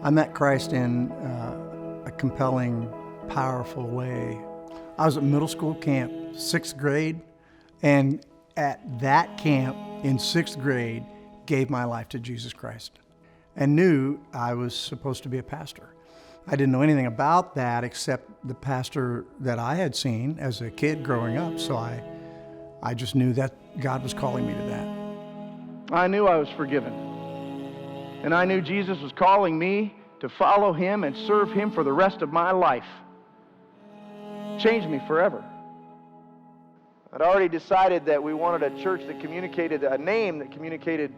I met Christ in a compelling, powerful way. I was at middle school camp, 6th grade, and at that camp in 6th grade, gave my life to Jesus Christ and knew I was supposed to be a pastor. I didn't know anything about that except the pastor that I had seen as a kid growing up, so I just knew that God was calling me to that. I knew I was forgiven, and I knew Jesus was calling me to follow Him and serve Him for the rest of my life. Changed me forever. I'd already decided that we wanted a church that communicated, a name that communicated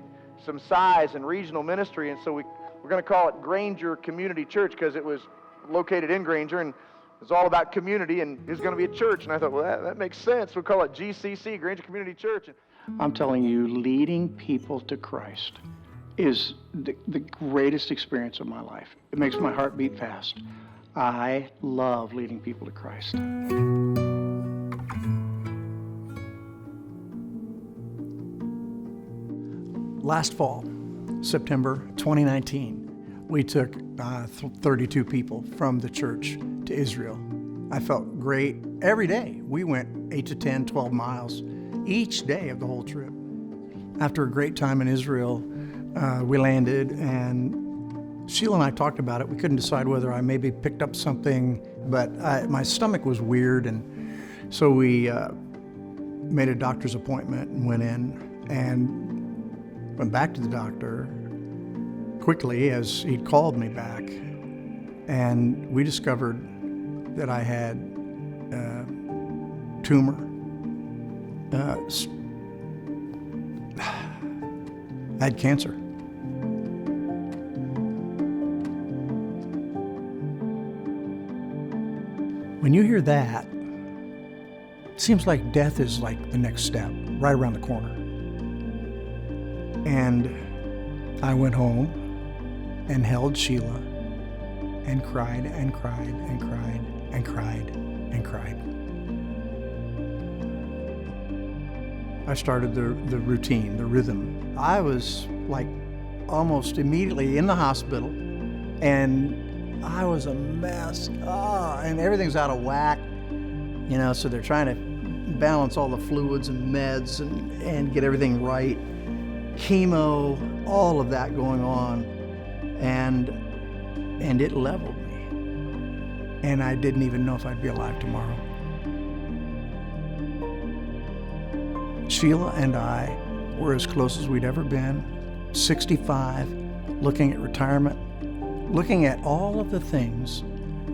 some size and regional ministry, and so we're going to call it Granger Community Church because it was located in Granger, and it was all about community, and it was going to be a church. And I thought, well, that makes sense. We'll call it GCC, Granger Community Church. I'm telling you, leading people to Christ is the greatest experience of my life. It makes my heart beat fast. I love leading people to Christ. Last fall, September 2019, we took 32 people from the church to Israel. I felt great every day. We went 8 to 10, 12 miles each day of the whole trip. After a great time in Israel, we landed, and Sheila and I talked about it. We couldn't decide whether I maybe picked up something, but my stomach was weird, and so we made a doctor's appointment and went in and went back to the doctor quickly as he'd called me back, and we discovered that I had a tumor. I had cancer. When you hear that, it seems like death is like the next step, right around the corner. And I went home and held Sheila and cried and cried and cried and cried and cried. I started the routine, the rhythm. I was like almost immediately in the hospital, and I was a mess. And everything's out of whack, so they're trying to balance all the fluids and meds and get everything right. Chemo, all of that going on, and it leveled me. And I didn't even know if I'd be alive tomorrow. Sheila and I were as close as we'd ever been, 65, looking at retirement, looking at all of the things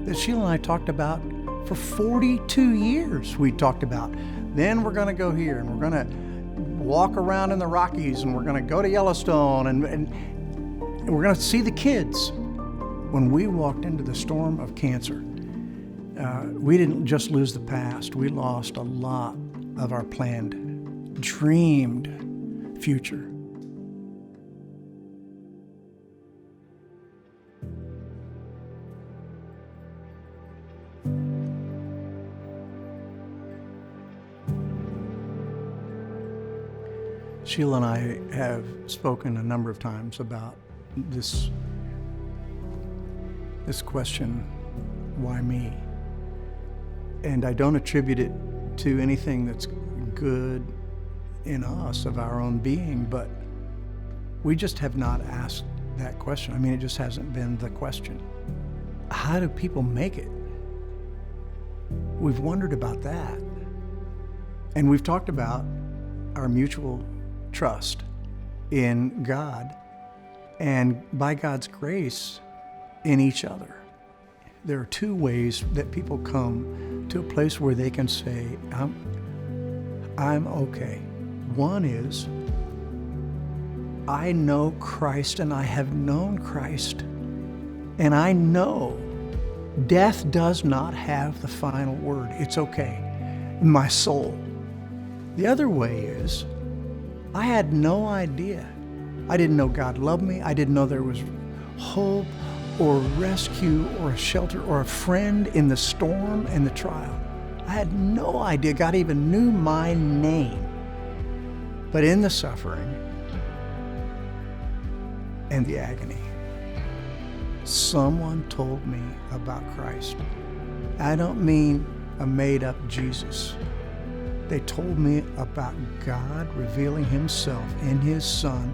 that Sheila and I talked about for 42 years. We talked about, then we're going to go here, and we're going to walk around in the Rockies, and we're going to go to Yellowstone, and we're going to see the kids. When we walked into the storm of cancer, we didn't just lose the past. We lost a lot of our planned, dreamed future. Sheila and I have spoken a number of times about this question, why me? And I don't attribute it to anything that's good in us of our own being, but we just have not asked that question. I mean, it just hasn't been the question. How do people make it? We've wondered about that. And we've talked about our mutual trust in God and by God's grace in each other. There are two ways that people come to a place where they can say, I'm okay. One is, I know Christ and I have known Christ, and I know death does not have the final word. It's okay in my soul. The other way is, I had no idea. I didn't know God loved me. I didn't know there was hope or rescue or a shelter or a friend in the storm and the trial. I had no idea God even knew my name. But in the suffering and the agony, someone told me about Christ. I don't mean a made-up Jesus. They told me about God revealing himself in his Son,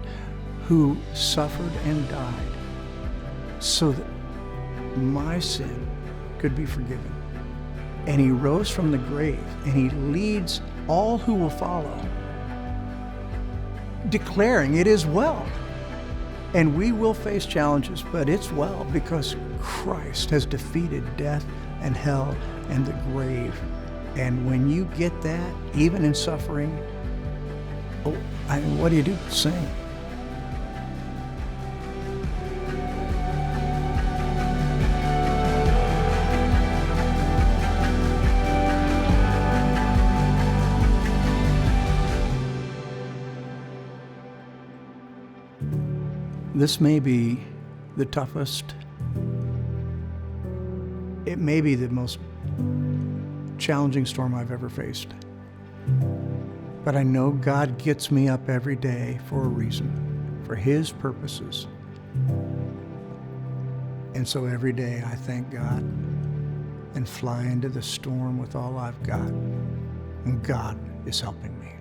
who suffered and died so that my sin could be forgiven. And he rose from the grave, and he leads all who will follow, declaring it is well. And we will face challenges, but it's well, because Christ has defeated death and hell and the grave. And when you get that, even in suffering, what do you do? Sing. This may be the toughest. It may be the most challenging storm I've ever faced. But I know God gets me up every day for a reason, for his purposes. And so every day I thank God and fly into the storm with all I've got. And God is helping me.